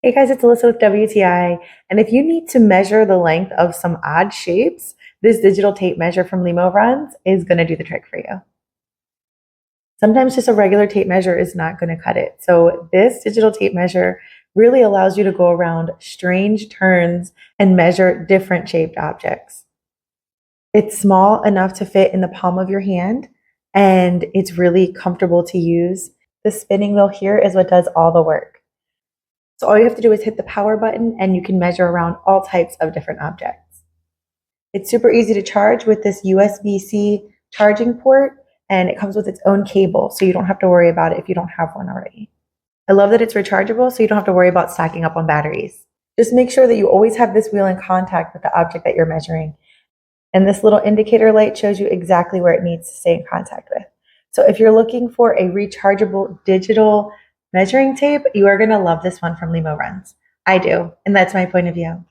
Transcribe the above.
Hey guys, it's Alyssa with WTI, and if you need to measure the length of some odd shapes, this digital tape measure from LIMORUNS is going to do the trick for you. Sometimes just a regular tape measure is not going to cut it. So this digital tape measure really allows you to go around strange turns and measure different shaped objects. It's small enough to fit in the palm of your hand, and it's really comfortable to use. The spinning wheel here is what does all the work. So all you have to do is hit the power button and you can measure around all types of different objects. It's super easy to charge with this USB-C charging port, and it comes with its own cable, so you don't have to worry about it if you don't have one already. I love that it's rechargeable, so you don't have to worry about stacking up on batteries. Just make sure that you always have this wheel in contact with the object that you're measuring. And this little indicator light shows you exactly where it needs to stay in contact with. So if you're looking for a rechargeable digital measuring tape, you are going to love this one from LIMORUNS. I do, and that's my point of view.